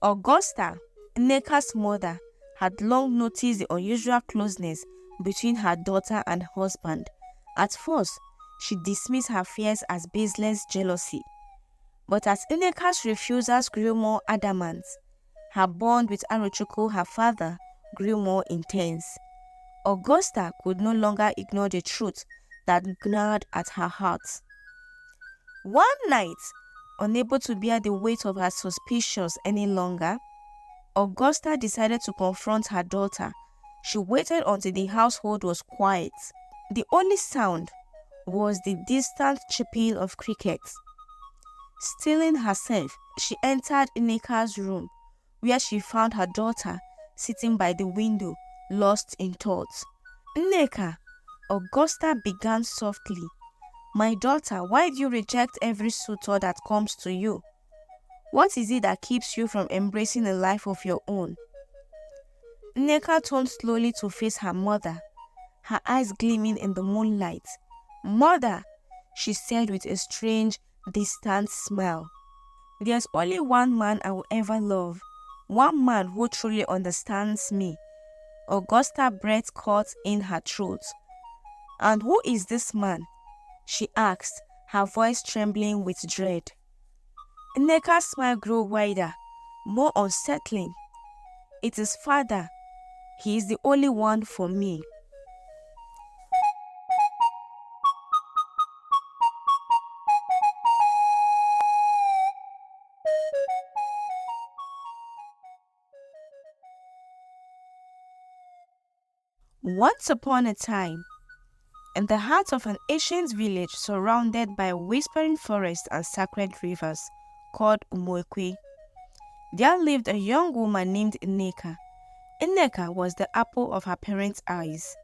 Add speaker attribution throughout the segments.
Speaker 1: Augusta, Nneka's mother, had long noticed the unusual closeness between her daughter and husband. At first, she dismissed her fears as baseless jealousy. But as Nneka's refusals grew more adamant, her bond with Arochukwu, her father, grew more intense. Augusta could no longer ignore the truth that gnawed at her heart. One night, unable to bear the weight of her suspicions any longer, Augusta decided to confront her daughter. She waited until the household was quiet. The only sound was the distant chirping of crickets. Steeling herself, she entered Nneka's room, where she found her daughter sitting by the window, lost in thought. "Nneka," Augusta began softly, "my daughter, why do you reject every suitor that comes to you? What is it that keeps you from embracing a life of your own?" Nneka turned slowly to face her mother, her eyes gleaming in the moonlight. "Mother," she said with a strange, distant smile, "there's only one man I will ever love, one man who truly understands me." Augusta's breath caught in her throat. "And who is this man?" she asked, her voice trembling with dread. Nneka's smile grew wider, more unsettling. "It is Father. He is the only one for me." Once upon a time, in the heart of an ancient village surrounded by whispering forests and sacred rivers called Umwekwe, there lived a young woman named Nneka. Nneka was the apple of her parents' eyes,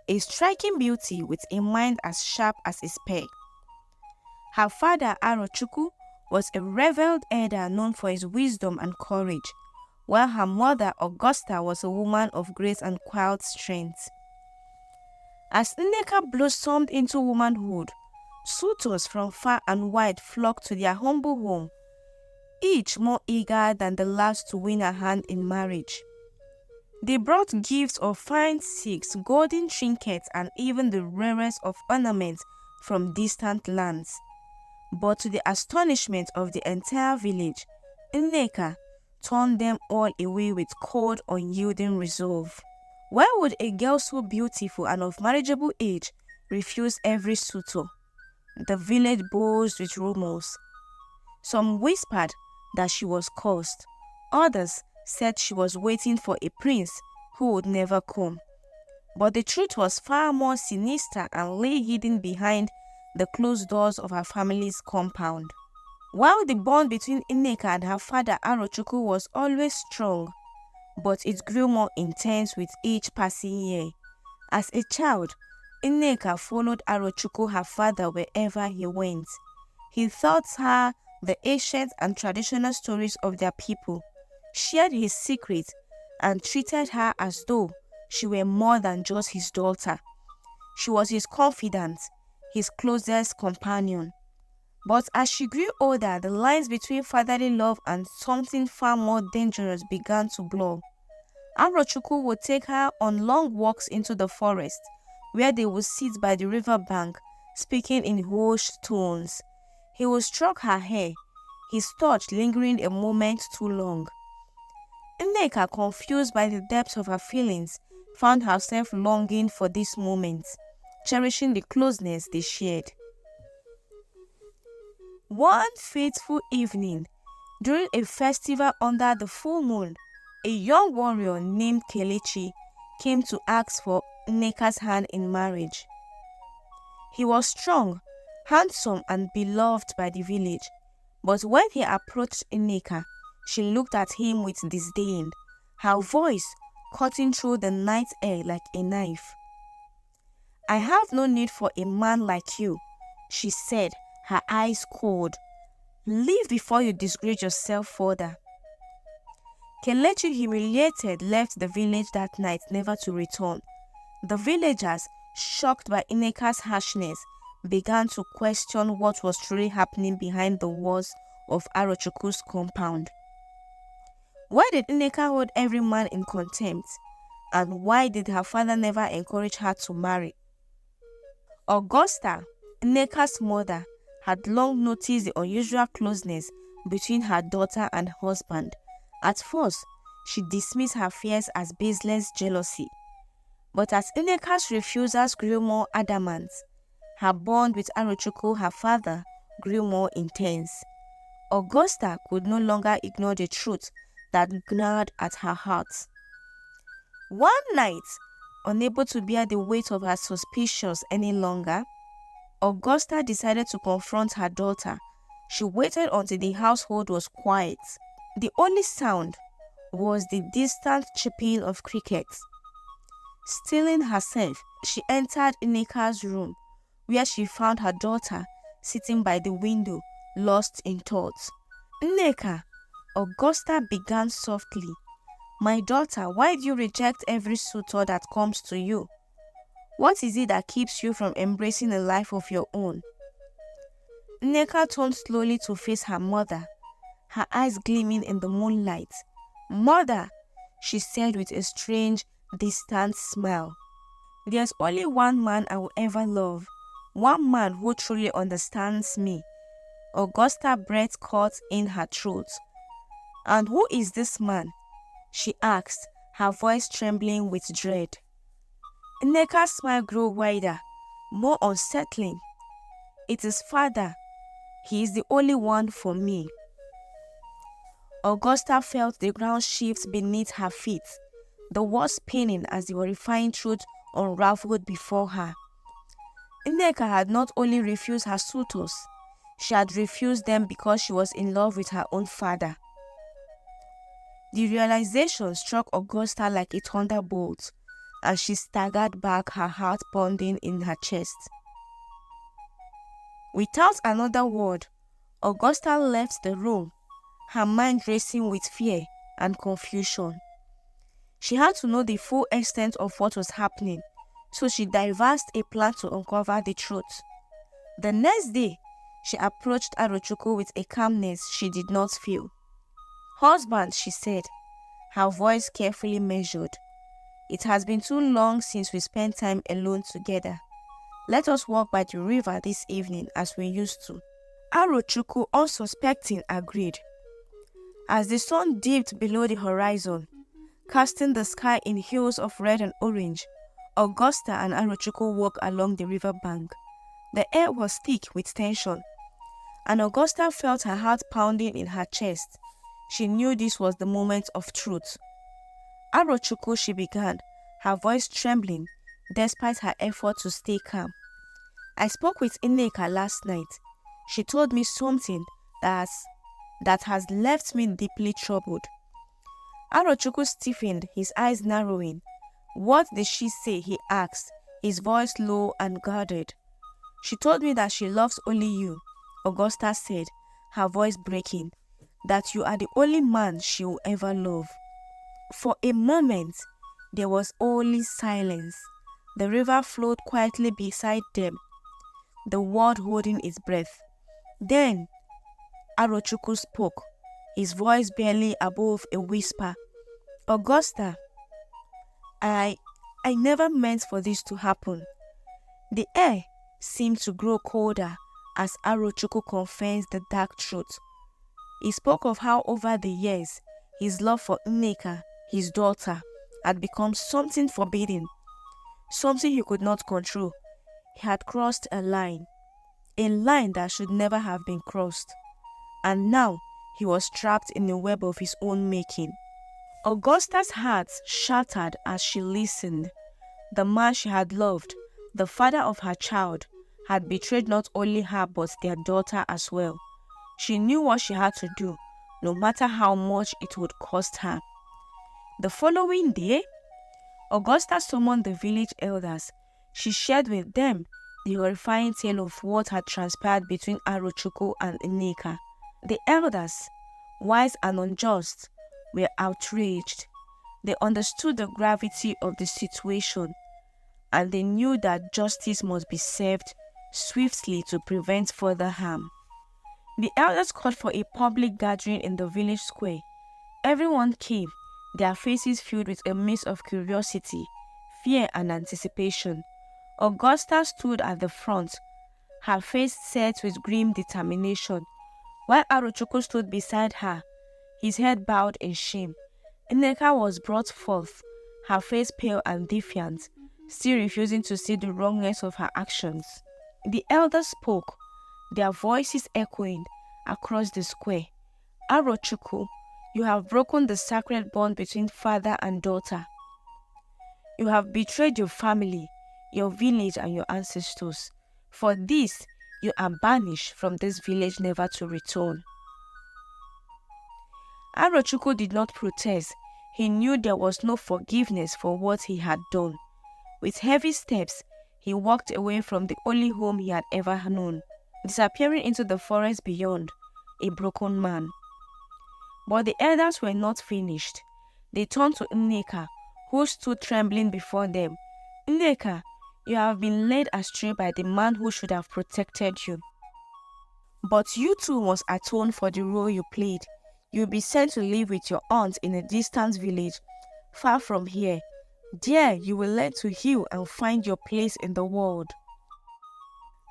Speaker 1: a striking beauty with a mind as sharp as a spear. Her father, Arochukwu, was a revered elder known for his wisdom and courage, while her mother, Augusta, was a woman of grace and quiet strength. As Nneka blossomed into womanhood, suitors from far and wide flocked to their humble home, each more eager than the last to win her hand in marriage. They brought gifts of fine silks, golden trinkets, and even the rarest of ornaments from distant lands. But to the astonishment of the entire village, Nneka turned them all away with cold, unyielding resolve. Why would a girl so beautiful and of marriageable age refuse every suitor? The village buzzed with rumors. Some whispered that she was cursed. Others said she was waiting for a prince who would never come. But the truth was far more sinister and lay hidden behind the closed doors of her family's compound. While the bond between Nneka and her father Arochukwu was always strong, but it grew more intense with each passing year. As a child, Nneka followed Arochukwu, her father, wherever he went. He taught her the ancient and traditional stories of their people, shared his secrets, and treated her as though she were more than just his daughter. She was his confidant, his closest companion. But as she grew older, the lines between fatherly love and something far more dangerous began to blur. Arochukwu would take her on long walks into the forest, where they would sit by the river bank, speaking in hushed tones. He would stroke her hair, his touch lingering a moment too long. Nneka, confused by the depth of her feelings, found herself longing for this moment, cherishing the closeness they shared. One fateful evening, during a festival under the full moon, a young warrior named Kelechi came to ask for Nneka's hand in marriage. He was strong, handsome, and beloved by the village, but when he approached Nneka, she looked at him with disdain, her voice cutting through the night air like a knife. "I have no need for a man like you," she said, her eyes cold. "Leave before you disgrace yourself further." Kelechi, humiliated, left the village that night, never to return. The villagers, shocked by Nneka's harshness, began to question what was truly happening behind the walls of Arochukwu's compound. Why did Nneka hold every man in contempt? And why did her father never encourage her to marry? Augusta, Nneka's mother, had long noticed the unusual closeness between her daughter and husband. At first, she dismissed her fears as baseless jealousy. But as Nneka's refusals grew more adamant, her bond with Arochukwu, her father, grew more intense. Augusta could no longer ignore the truth that gnawed at her heart. One night, unable to bear the weight of her suspicions any longer, Augusta decided to confront her daughter. She waited until the household was quiet. The only sound was the distant chirping of crickets. Steeling herself, she entered Nneka's room, where she found her daughter sitting by the window, lost in thought. "Nneka," Augusta began softly, "my daughter, why do you reject every suitor that comes to you? What is it that keeps you from embracing a life of your own?" Nneka turned slowly to face her mother, her eyes gleaming in the moonlight. "Mother," she said with a strange, distant smile, "there's only one man I will ever love, one man who truly understands me." Augusta's breath caught in her throat. "And who is this man?" she asked, her voice trembling with dread. Nneka's smile grew wider, more unsettling. "It is Father. He is the only one for me." Augusta felt the ground shift beneath her feet, the words spinning as the horrifying truth unraveled before her. Nneka had not only refused her suitors, she had refused them because she was in love with her own father. The realization struck Augusta like a thunderbolt, and she staggered back, her heart pounding in her chest. Without another word, Augusta left the room, her mind racing with fear and confusion. She had to know the full extent of what was happening, so she devised a plan to uncover the truth. The next day, she approached Arochukwu with a calmness she did not feel. "Husband," she said, her voice carefully measured, "it has been too long since we spent time alone together. Let us walk by the river this evening as we used to." Arochukwu, unsuspecting, agreed. As the sun dipped below the horizon, casting the sky in hues of red and orange, Augusta and Arochukwu walked along the river bank. The air was thick with tension, and Augusta felt her heart pounding in her chest. She knew this was the moment of truth. "Arochukwu," she began, her voice trembling despite her effort to stay calm, "I spoke with Nneka last night. She told me something that has left me deeply troubled." Arochukwu stiffened, his eyes narrowing. "What did she say?" he asked, his voice low and guarded. "She told me that she loves only you," Augusta said, her voice breaking, "that you are the only man she will ever love." For a moment, there was only silence. The river flowed quietly beside them, the world holding its breath. Then, Arochukwu spoke, his voice barely above a whisper. "Augusta, I never meant for this to happen." The air seemed to grow colder as Arochukwu confessed the dark truth. He spoke of how over the years, his love for Nneka, his daughter, had become something forbidden, something he could not control. He had crossed a line that should never have been crossed, and now he was trapped in a web of his own making. Augusta's heart shattered as she listened. The man she had loved, the father of her child, had betrayed not only her but their daughter as well. She knew what she had to do, no matter how much it would cost her. The following day, Augusta summoned the village elders. She shared with them the horrifying tale of what had transpired between Arochukwu and Nneka. The elders, wise and unjust, were outraged. They understood the gravity of the situation, and they knew that justice must be served swiftly to prevent further harm. The elders called for a public gathering in the village square. Everyone came, their faces filled with a mix of curiosity, fear, and anticipation. Augusta stood at the front, her face set with grim determination, while Arochukwu stood beside her, his head bowed in shame. Nneka was brought forth, her face pale and defiant, still refusing to see the wrongness of her actions. The elders spoke, their voices echoing across the square. Arochukwu, you have broken the sacred bond between father and daughter. You have betrayed your family, your village, and your ancestors. For this, you are banished from this village never to return. Arochukwu did not protest. He knew there was no forgiveness for what he had done. With heavy steps, he walked away from the only home he had ever known, disappearing into the forest beyond, a broken man. But the elders were not finished. They turned to Nneka, who stood trembling before them. Nneka, you have been led astray by the man who should have protected you. But you too must atone for the role you played. You'll be sent to live with your aunt in a distant village, far from here. There you will learn to heal and find your place in the world.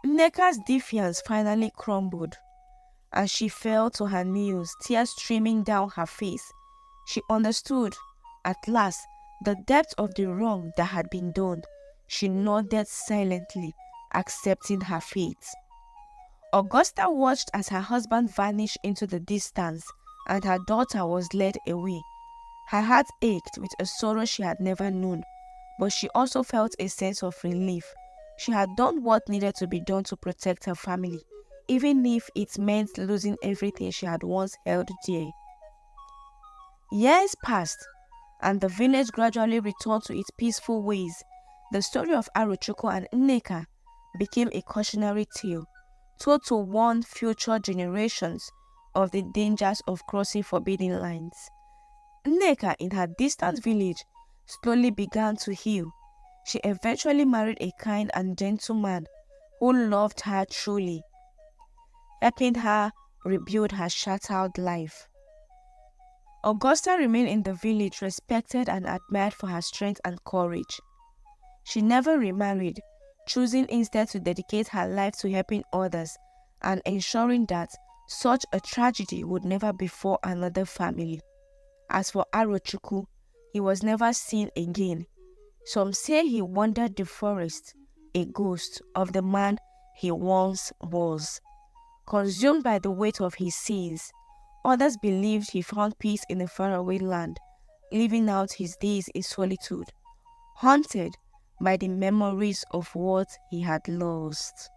Speaker 1: Nneka's defiance finally crumbled, and she fell to her knees, tears streaming down her face. She understood, at last, the depth of the wrong that had been done. She nodded silently, accepting her fate. Augusta watched as her husband vanished into the distance, and her daughter was led away. Her heart ached with a sorrow she had never known, but she also felt a sense of relief. She had done what needed to be done to protect her family, even if it meant losing everything she had once held dear. Years passed, and the village gradually returned to its peaceful ways. The story of Arochukwu and Nneka became a cautionary tale, told to warn future generations of the dangers of crossing forbidden lines. Nneka, in her distant village, slowly began to heal. She eventually married a kind and gentle man who loved her truly, helping her rebuild her shattered life. Augusta remained in the village, respected and admired for her strength and courage. She never remarried, choosing instead to dedicate her life to helping others and ensuring that such a tragedy would never befall another family. As for Arochukwu, he was never seen again. Some say he wandered the forest, a ghost of the man he once was. Consumed by the weight of his sins, others believed he found peace in a faraway land, living out his days in solitude, haunted by the memories of what he had lost.